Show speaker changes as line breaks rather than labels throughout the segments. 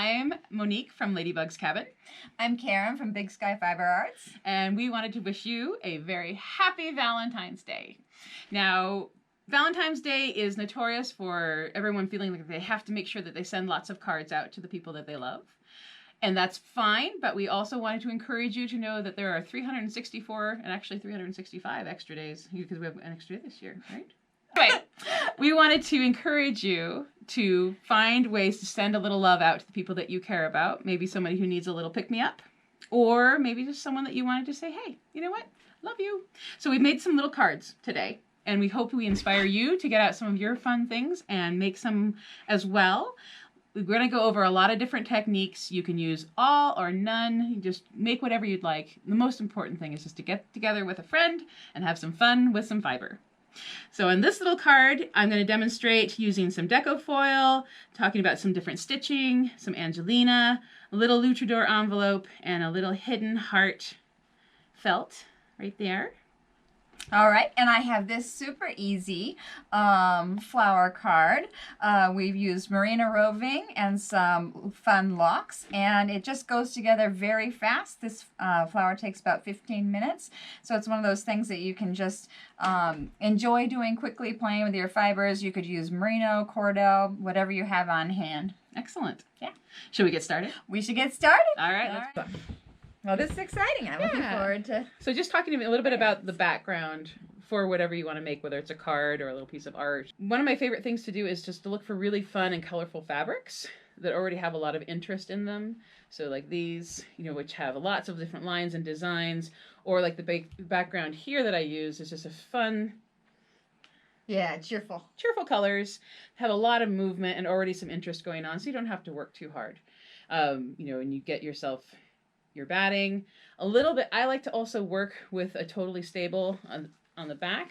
I'm Monique from Ladybug's Cabin.
I'm Karen from Big Sky Fiber Arts.
And we wanted to wish you a very happy Valentine's Day. Now, Valentine's Day is notorious for everyone feeling like they have to make sure that they send lots of cards out to the people that they love. And that's fine, but we also wanted to encourage you to know that there are 364 and actually 365 extra days because we have an extra day this year, right? Anyway, we wanted to encourage you to find ways to send a little love out to the people that you care about. Maybe somebody who needs a little pick-me-up, or maybe just someone that you wanted to say, hey, you know what? Love you. So we've made some little cards today, and we hope we inspire you to get out some of your fun things and make some as well. We're going to go over a lot of different techniques. You can use all or none. You just make whatever you'd like. The most important thing is just to get together with a friend and have some fun with some fiber. So in this little card, I'm going to demonstrate using some deco foil, talking about some different stitching, some Angelina, a little luchador envelope, and a little hidden heart felt right there.
All right, and I have this super easy flower card. We've used Merino roving and some fun locks, and it just goes together very fast. This flower takes about 15 minutes, so it's one of those things that you can just enjoy doing quickly, playing with your fibers. You could use merino, cordell, whatever you have on hand.
Excellent.
Yeah.
Should we get started?
We should get started.
All right, let's go.
Well, this is exciting. I'm looking forward to...
So just talking a little bit about the background for whatever you want to make, whether it's a card or a little piece of art. One of my favorite things to do is just to look for really fun and colorful fabrics that already have a lot of interest in them. So like these, you know, which have lots of different lines and designs, or like the background here that I use is just a fun...
Yeah, cheerful.
Cheerful colors, have a lot of movement and already some interest going on, so you don't have to work too hard. You know, and you get yourself... your batting a little bit. I like to also work with a totally stable on the back,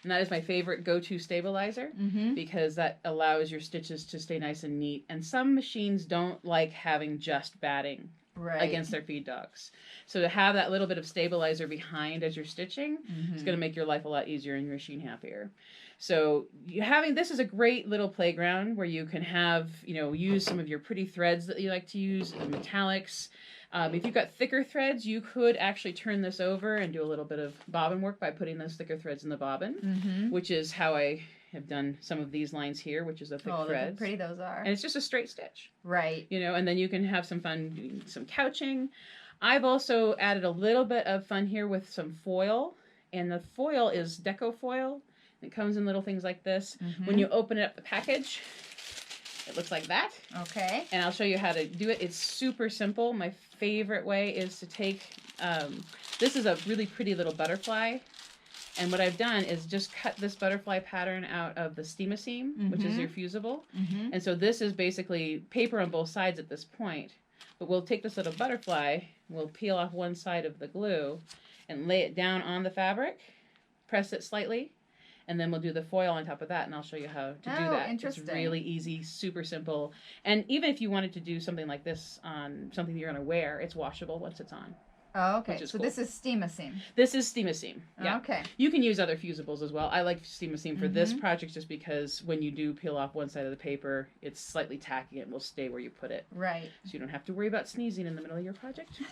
and that is my favorite go-to stabilizer because that allows your stitches to stay nice and neat. And some machines don't like having just batting against their feed dogs, so to have that little bit of stabilizer behind as you're stitching is going to make your life a lot easier and your machine happier. So this is a great little playground where you can have, you know, use some of your pretty threads that you like to use, the metallics. If you've got thicker threads, you could actually turn this over and do a little bit of bobbin work by putting those thicker threads in the bobbin, which is how I have done some of these lines here, which is a thick thread. Oh, look how
pretty those are.
And it's just a straight stitch.
Right.
You know, and then you can have some fun doing some couching. I've also added a little bit of fun here with some foil, and the foil is deco foil. It comes in little things like this. When you open up the package, it looks like that.
Okay.
And I'll show you how to do it. It's super simple. My favorite way is to take, this is a really pretty little butterfly. And what I've done is just cut this butterfly pattern out of the Steam-A-Seam, which is your fusible. And so this is basically paper on both sides at this point. But we'll take this little butterfly, we'll peel off one side of the glue, and lay it down on the fabric, press it slightly, and then we'll do the foil on top of that, and I'll show you how to do that.
Interesting.
It's really easy, super simple. And even if you wanted to do something like this on something you're going to wear, it's washable once it's on.
Oh, okay. So
cool.
This is Steam-A-Seam.
This is Steam-A-Seam. Yeah.
Okay.
You can use other fusibles as well. I like Steam-A-Seam for this project just because when you do peel off one side of the paper, it's slightly tacky and will stay where you put it.
Right.
So you don't have to worry about sneezing in the middle of your project.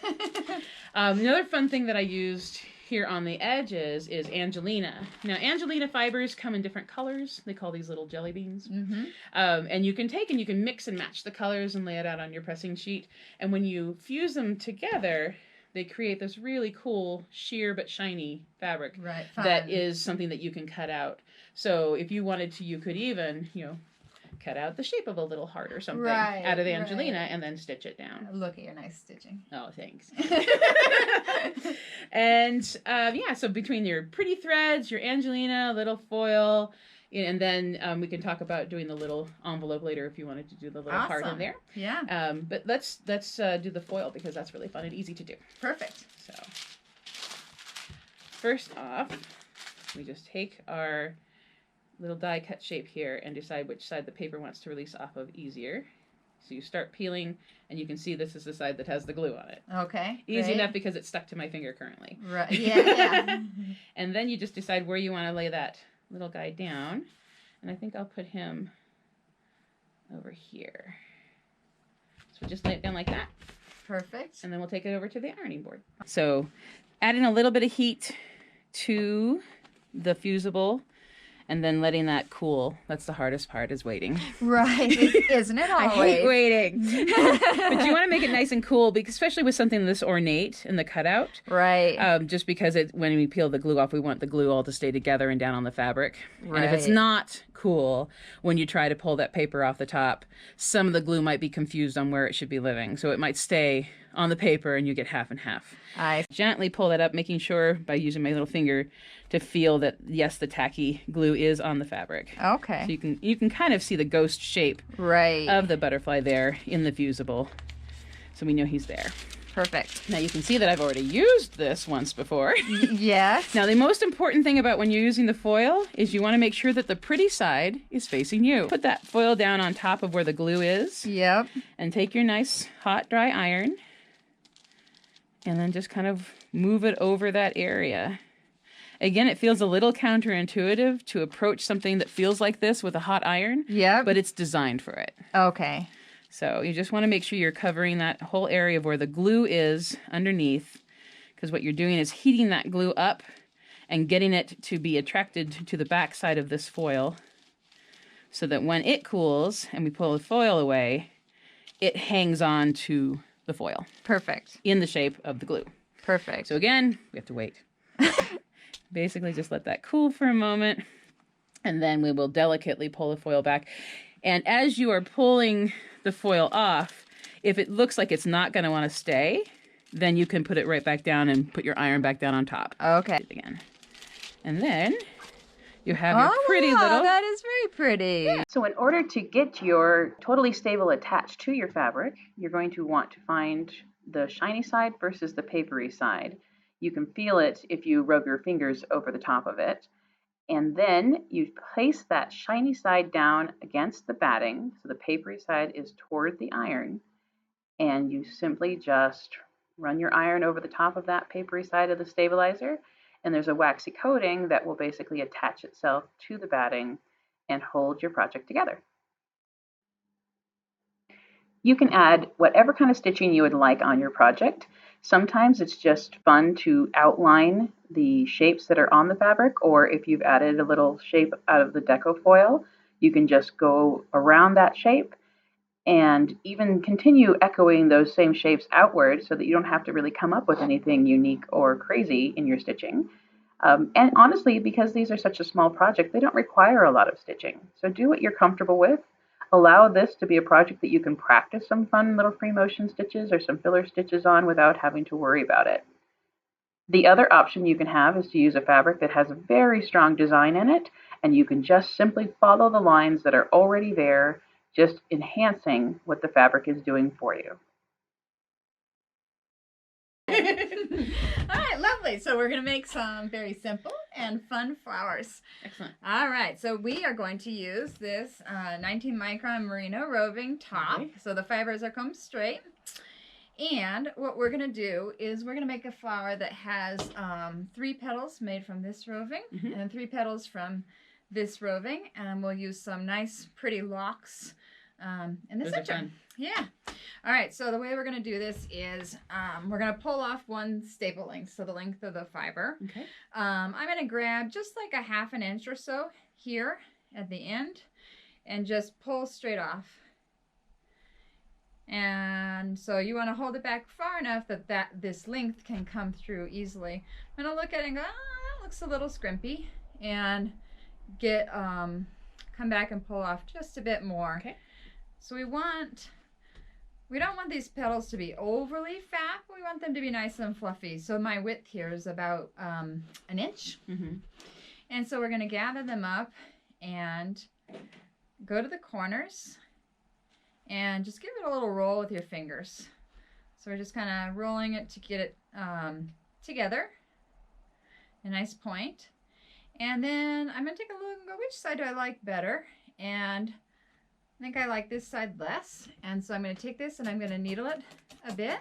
Another fun thing that I used here on the edges is Angelina. Now, Angelina fibers come in different colors. They call these little jelly beans. And you can take and you can mix and match the colors and lay it out on your pressing sheet. And when you fuse them together, they create this really cool sheer but shiny fabric that is something that you can cut out. So if you wanted to, you could even, you know, cut out the shape of a little heart or something out of the Angelina and then stitch it down.
Look at your nice stitching.
Oh, thanks. And yeah, so between your pretty threads, your Angelina, little foil, and then we can talk about doing the little envelope later if you wanted to do the little heart in there.
Yeah.
But let's do the foil because that's really fun and easy to do.
Perfect.
So first off, we just take our little die cut shape here and decide which side the paper wants to release off of easier. So you start peeling, and you can see this is the side that has the glue on it.
Okay.
Easy enough because it's stuck to my finger currently.
Right. Yeah.
And then you just decide where you want to lay that little guy down. And I think I'll put him over here. So just lay it down like that.
Perfect.
And then we'll take it over to the ironing board. So adding a little bit of heat to the fusible and then letting that cool. That's the hardest part, is waiting.
Right, isn't it always?
I hate waiting. But you want to make it nice and cool, because especially with something this ornate in the cutout.
Right.
Just because when we peel the glue off, we want the glue all to stay together and down on the fabric.
Right.
And if it's not cool, when you try to pull that paper off the top, some of the glue might be confused on where it should be living. So it might stay on the paper and you get half and half.
I
Gently pull that up, making sure by using my little finger to feel that, yes, the tacky glue is on the fabric.
Okay.
So you can kind of see the ghost shape
Right.
of the butterfly there in the fusible. So we know he's there.
Perfect.
Now you can see that I've already used this once before.
Yes.
Now the most important thing about when you're using the foil is you want to make sure that the pretty side is facing you. Put that foil down on top of where the glue is.
Yep.
And take your nice hot dry iron and then just kind of move it over that area. Again, it feels a little counterintuitive to approach something that feels like this with a hot iron.
Yep.
But it's designed for it.
Okay.
So you just want to make sure you're covering that whole area of where the glue is underneath, because what you're doing is heating that glue up and getting it to be attracted to the back side of this foil, so that when it cools and we pull the foil away, it hangs on to the foil
Perfect.
in the shape of the glue.
Perfect.
So again, we have to wait. Basically just let that cool for a moment, and then we will delicately pull the foil back. And as you are pulling the foil off, if it looks like it's not going to want to stay, then you can put it right back down and put your iron back down on top.
Okay.
Again. And then you have your pretty little...
that is very pretty.
Yeah. So in order to get your totally stable attached to your fabric, you're going to want to find the shiny side versus the papery side. You can feel it if you rub your fingers over the top of it. And then you place that shiny side down against the batting, so the papery side is toward the iron, and you simply just run your iron over the top of that papery side of the stabilizer, and there's a waxy coating that will basically attach itself to the batting and hold your project together. You can add whatever kind of stitching you would like on your project. Sometimes it's just fun to outline the shapes that are on the fabric, or if you've added a little shape out of the deco foil, you can just go around that shape and even continue echoing those same shapes outward, so that you don't have to really come up with anything unique or crazy in your stitching. And honestly, because these are such a small project, they don't require a lot of stitching. So do what you're comfortable with. Allow this to be a project that you can practice some fun little free motion stitches or some filler stitches on without having to worry about it. The other option you can have is to use a fabric that has a very strong design in it, and you can just simply follow the lines that are already there, just enhancing what the fabric is doing for you.
All right, lovely. So we're going to make some very simple and fun flowers.
Excellent.
All right, so we are going to use this 19 micron merino roving top.
Okay.
So the fibers are come straight. And what we're going to do is we're going to make a flower that has 3 petals made from this roving and 3 petals from this roving. And we'll use some nice pretty locks in the center. Yeah. All right, so the way we're going to do this is we're going to pull off one staple length, so the length of the fiber.
Okay.
I'm going to grab just like a 1/2 inch or so here at the end and just pull straight off. And so you want to hold it back far enough that this length can come through easily. I'm going to look at it and go, oh, that looks a little scrimpy, and get come back and pull off just a bit more.
Okay.
So we don't want these petals to be overly fat, but we want them to be nice and fluffy. So my width here is about 1 inch. And so we're going to gather them up and go to the corners and just give it a little roll with your fingers. So we're just kind of rolling it to get it together, a nice point. And then I'm going to take a look and go, which side do I like better? And I think I like this side less, and so I'm going to take this and I'm going to needle it a bit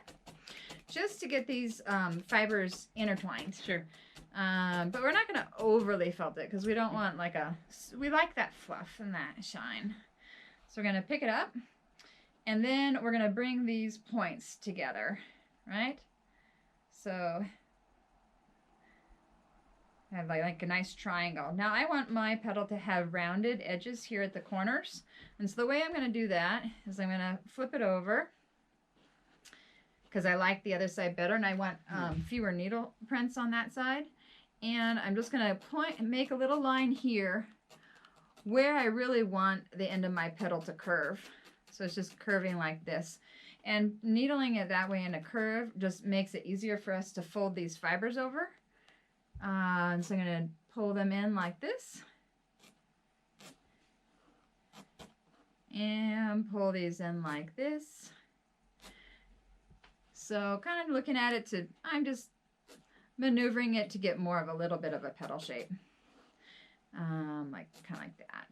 just to get these fibers intertwined.
Sure.
But we're not going to overly felt it because we don't want we like that fluff and that shine. So we're going to pick it up And then we're going to bring these points together, right? So I have like a nice triangle. Now I want my petal to have rounded edges here at the corners. And so the way I'm going to do that is I'm going to flip it over because I like the other side better and I want fewer needle prints on that side. And I'm just going to point and make a little line here where I really want the end of my petal to curve. So it's just curving like this. And needling it that way in a curve just makes it easier for us to fold these fibers over. And so I'm going to pull them in like this. And pull these in like this. So kind of looking at it I'm just maneuvering it to get more of a little bit of a petal shape. Kind of like that.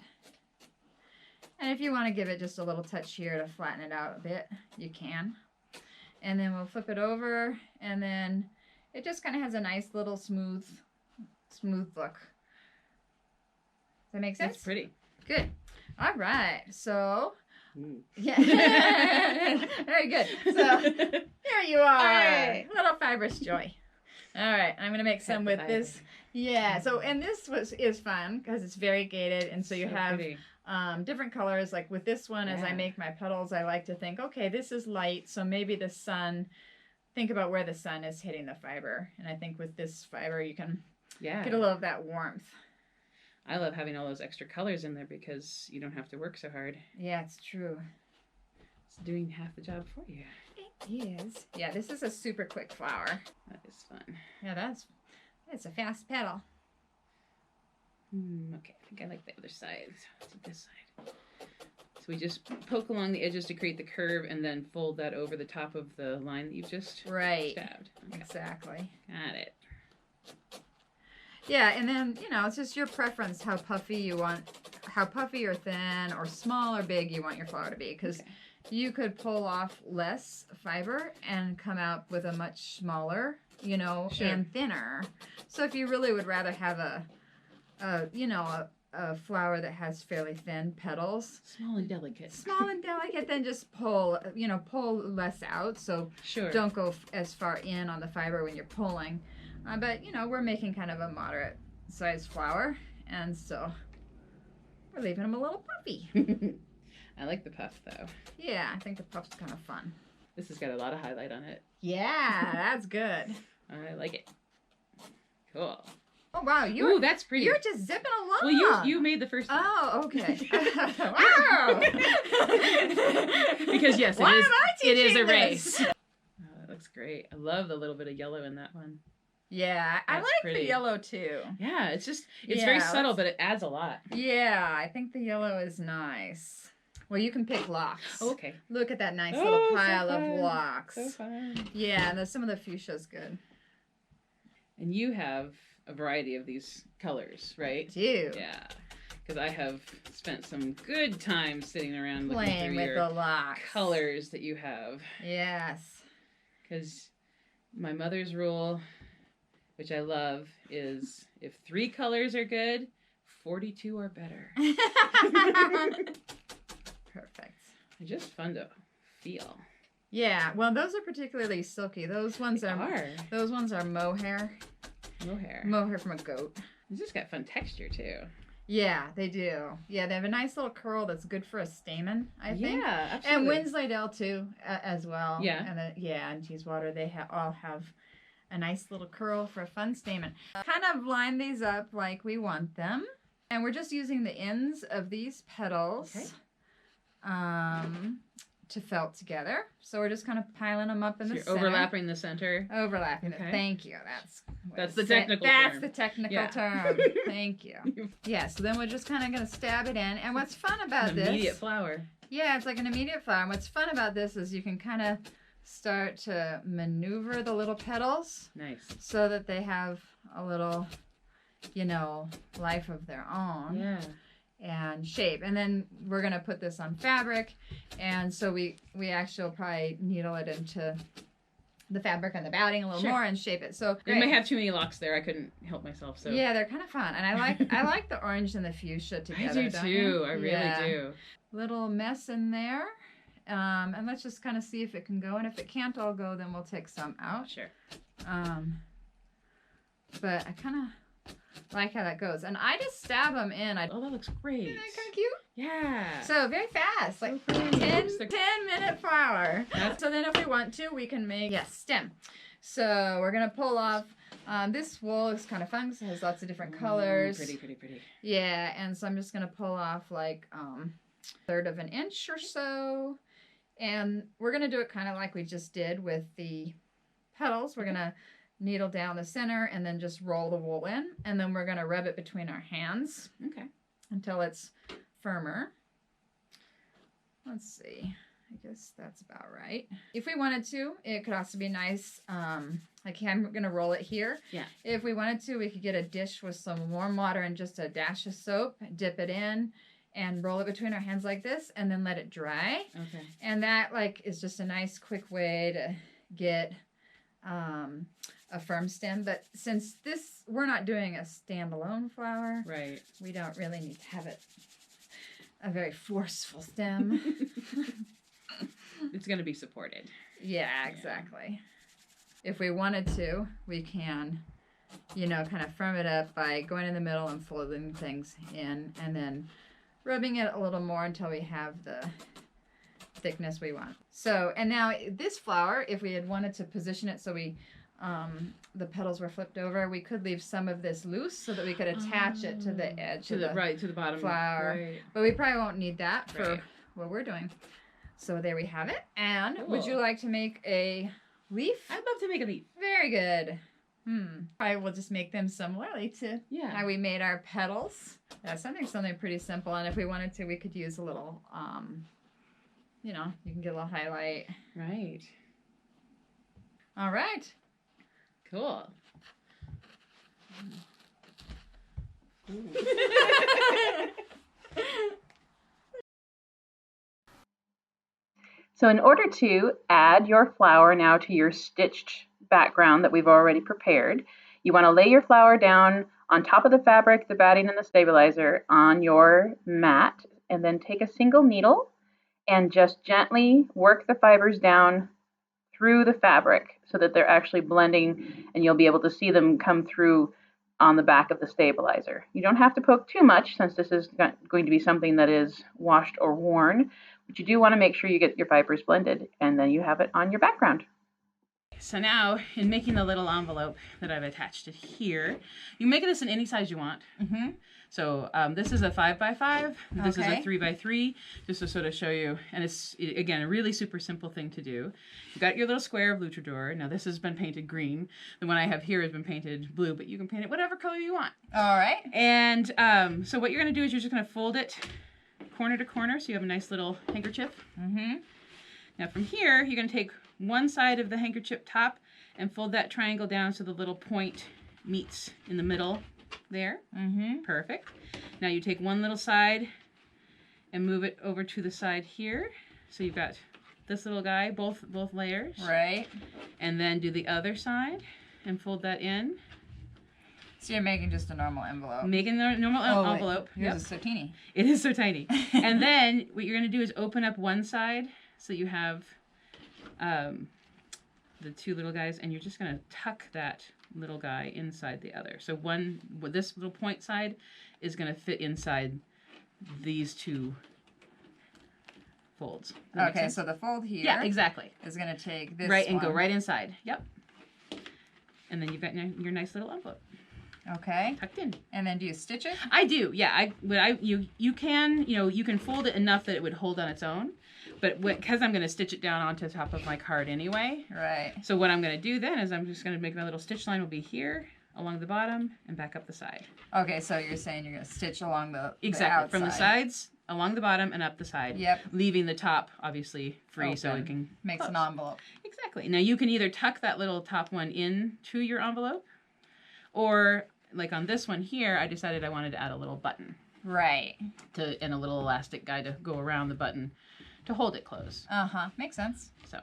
And if you want to give it just a little touch here to flatten it out a bit, you can. And then we'll flip it over, and then it just kind of has a nice little smooth look. Does that make sense?
That's pretty.
Good. All right. So, yeah. Very good. So, here you are.
All right.
Little fibrous joy. All right. I'm going to make some with this. Yeah. So, and this is fun because it's variegated, and so you have
pretty.
Different colors. Like with this one, as I make my petals, I like to think, okay, this is light, so maybe the sun, think about where the sun is hitting the fiber. And I think with this fiber, you can get a little of that warmth.
I love having all those extra colors in there because you don't have to work so hard.
Yeah, it's true.
It's doing half the job for you.
It is. Yeah, this is a super quick flower.
That is fun.
Yeah, it's a fast petal.
Okay, I think I like the other side. Let's do this side. So we just poke along the edges to create the curve and then fold that over the top of the line that you've just stabbed. Okay.
Exactly.
Got it.
Yeah, and then, it's just your preference how puffy or thin or small or big you want your flower to be. Because you could pull off less fiber and come out with a much smaller, and thinner. So if you really would rather have a flower that has fairly thin petals.
Small and delicate.
Then just pull less out. So don't go as far in on the fiber when you're pulling. But, we're making kind of a moderate sized flower. And so we're leaving them a little puffy.
I like the puff, though.
Yeah, I think the puff's kind of fun.
This has got a lot of highlight on it.
Yeah, that's good.
I like it. Cool.
Oh, wow.
Ooh, that's pretty.
You're just zipping along.
Well, you made the first one.
Oh, okay. Wow.
Because, yes,
Why am I
it is a
teaching
race.
this?
Oh, that looks great. I love the little bit of yellow in that one.
Yeah, I like
pretty.
the yellow, too.
Yeah, it's very subtle, but it adds a lot.
Yeah, I think the yellow is nice. Well, you can pick locks.
Oh, okay.
Look at that nice little pile of locks.
So fun.
Yeah, and some of the fuchsia's good.
And you have a variety of these colors, right?
I do.
Yeah. Because I have spent some good time sitting around looking
Playing
through
with
your
the locks.
colors that you have.
Yes.
Because my mother's rule, which I love, is if 3 colors are good, 42 are better.
Perfect.
It's just fun to feel.
Yeah, well, those are particularly silky. Those ones are mohair.
Mohair.
Mohair from a goat.
It's just got fun texture too.
Yeah, they do. Yeah, they have a nice little curl that's good for a stamen, I think.
Yeah, absolutely.
And Winsleydale too, as well.
Yeah.
And and Teeswater, they all have a nice little curl for a fun stamen. Kind of line these up like we want them, and we're just using the ends of these petals.
Okay.
To felt together. So we're just kind of piling them up in the center.
Overlapping the center.
Overlapping it.
Okay.
Thank you.
That's the technical term.
That's the technical term. Thank you. Yeah, so then we're just kind of going to stab it in. And what's fun about this...
Immediate flower.
Yeah, it's like an immediate flower. And what's fun about this is you can kind of start to maneuver the little petals.
Nice.
So that they have a little, life of their own.
Yeah.
And shape, and then we're gonna put this on fabric, and so we actually will probably needle it into the fabric and the batting a little more and shape it. So
you may have too many locks there. I couldn't help myself. So
yeah, they're kind of fun, and I like the orange and the fuchsia together.
I do too. I really do.
Little mess in there, And let's just kind of see if it can go. And if it can't all go, then we'll take some out.
Sure.
But I kind of like how that goes. And I just stab them in.
Oh, that looks great.
Isn't that kind of cute?
Yeah.
So very fast, like
So pretty.
10-minute flower. So then if we want to, we can make, stem. So we're going to pull off, this wool is kind of fun because it has lots of different colors.
Pretty, pretty, pretty.
Yeah, and so I'm just going to pull off like 1/3 of an inch or so. And we're going to do it kind of like we just did with the petals. We're going to needle down the center and then just roll the wool in. And then we're going to rub it between our hands.
Okay.
Until it's firmer. Let's see. I guess that's about right. If we wanted to, it could also be nice. Like I'm going to roll it here.
Yeah.
If we wanted to, we could get a dish with some warm water and just a dash of soap, dip it in, and roll it between our hands like this, and then let it dry.
Okay.
And that like is just a nice quick way to get a firm stem. But since we're not doing a standalone flower,
Right.
we don't really need to have it a very forceful stem.
It's going to be supported.
Yeah, exactly. If we wanted to, we can, kind of firm it up by going in the middle and folding things in and then rubbing it a little more until we have the thickness we want. So, and now this flower, if we had wanted to position it so the petals were flipped over, we could leave some of this loose so that we could attach it to the edge
to the bottom
flower.
Right.
But we probably won't need that for
Right.
what we're doing. So there we have it. And would
Cool.
you like to make a leaf?
I'd love to make a leaf.
Very good. I will just make them similarly to
Yeah.
how we made our petals. Yeah, something pretty simple. And if we wanted to, we could use a little, you can get a little highlight.
Right.
All right.
Cool. So in order to add your flower now to your stitched background that we've already prepared, you want to lay your flower down on top of the fabric, the batting, and the stabilizer on your mat, and then take a single needle and just gently work the fibers down through the fabric so that they're actually blending, and you'll be able to see them come through on the back of the stabilizer. You don't have to poke too much since this is going to be something that is washed or worn, but you do want to make sure you get your fibers blended, and then you have it on your background. So now, in making the little envelope that I've attached it here, you can make this in any size you want.
Mm-hmm.
So this is a 5x5. This is a
Okay.
3x3, just to sort of show you. And it's, again, a really super simple thing to do. You've got your little square of Luchador. Now this has been painted green. The one I have here has been painted blue, but you can paint it whatever color you want.
All right.
And so what you're going to do is you're just going to fold it corner to corner so you have a nice little handkerchief.
Mm-hmm.
Now from here, you're going to take one side of the handkerchief top and fold that triangle down so the little point meets in the middle there.
Mm-hmm.
Perfect. Now you take one little side and move it over to the side here. So you've got this little guy, both layers.
Right.
And then do the other side and fold that in.
So you're making just a normal envelope.
Making the normal envelope.
Yours is so teeny.
It is so tiny. And then what you're going to do is open up one side so you have the two little guys, and you're just going to tuck that little guy inside the other. So this little point side is going to fit inside these two folds. Does that make
Okay,
sense?
so the fold here
Yeah, exactly.
is going to take this
Right, and go
one.
right inside. Yep. And then you've got your nice little envelope
Okay.
tucked in.
And then do you stitch it?
I do, yeah. You can fold it enough that it would hold on its own, but because I'm going to stitch it down onto the top of my card anyway.
Right.
So what I'm going to do then is I'm just going to make my little stitch line will be here along the bottom and back up the side.
Okay, so you're saying you're going to stitch along the
Exactly, from the
outside.
sides along the bottom and up the side.
Yep.
Leaving the top obviously free so
Open.
it can
Makes
close.
an envelope.
Exactly. Now you can either tuck that little top one into your envelope, or like on this one here, I decided I wanted to add a little button
Right.
and a little elastic guy to go around the button to hold it closed.
Uh-huh. Makes sense.
So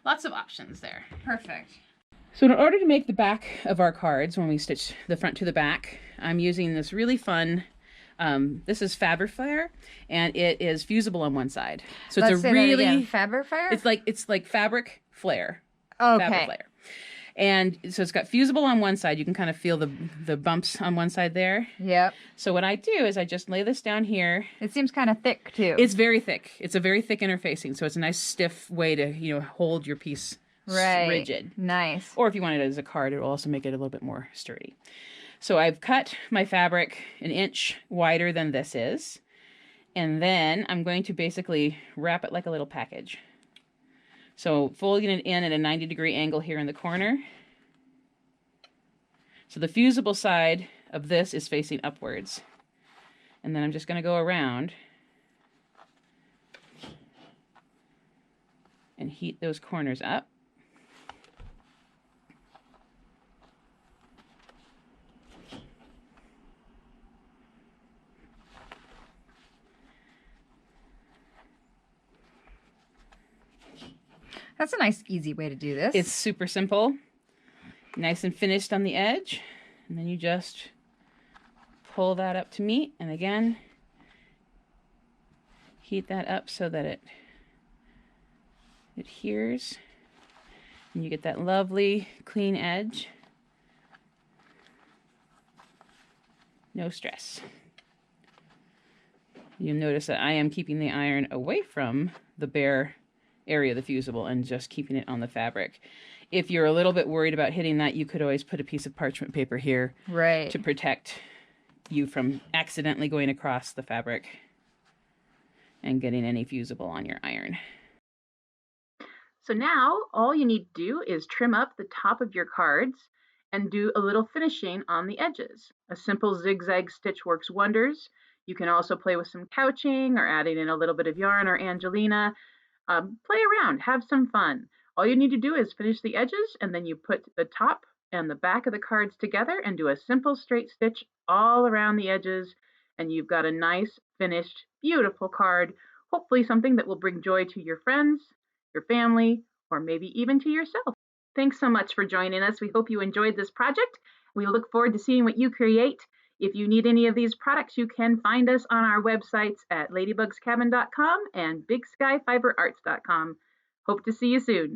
lots of options there.
Perfect.
So in order to make the back of our cards, when we stitch the front to the back, I'm using this really fun This is Faber-Flare, and it is fusible on one side. So
Let's
it's a
say
really
that again. Faber-Flare?
it's like fabric flare.
Okay.
Faber-Flare. And so it's got fusible on one side. You can kind of feel the bumps on one side there.
Yep.
So what I do is I just lay this down here.
It seems kind of thick too.
It's very thick. It's a very thick interfacing, so it's a nice stiff way to, hold your piece rigid.
Nice.
Or if you want it as a card, it will also make it a little bit more sturdy. So I've cut my fabric an inch wider than this is. And then I'm going to basically wrap it like a little package. So folding it in at a 90-degree angle here in the corner. So the fusible side of this is facing upwards. And then I'm just going to go around and heat those corners up.
That's a nice, easy way to do this.
It's super simple, nice and finished on the edge, and then you just pull that up to meet, and again, heat that up so that it adheres, and you get that lovely clean edge. No stress. You'll notice that I am keeping the iron away from the bare area of the fusible and just keeping it on the fabric. If you're a little bit worried about hitting that, you could always put a piece of parchment paper here to protect you from accidentally going across the fabric and getting any fusible on your iron. So now all you need to do is trim up the top of your cards and do a little finishing on the edges. A simple zigzag stitch works wonders. You can also play with some couching or adding in a little bit of yarn or Angelina. Play around, have some fun. All you need to do is finish the edges, and then you put the top and the back of the cards together and do a simple straight stitch all around the edges, and you've got a nice, finished, beautiful card, hopefully something that will bring joy to your friends, your family, or maybe even to yourself. Thanks so much for joining us. We hope you enjoyed this project. We look forward to seeing what you create. If you need any of these products, you can find us on our websites at ladybugscabin.com and bigskyfiberarts.com. Hope to see you soon.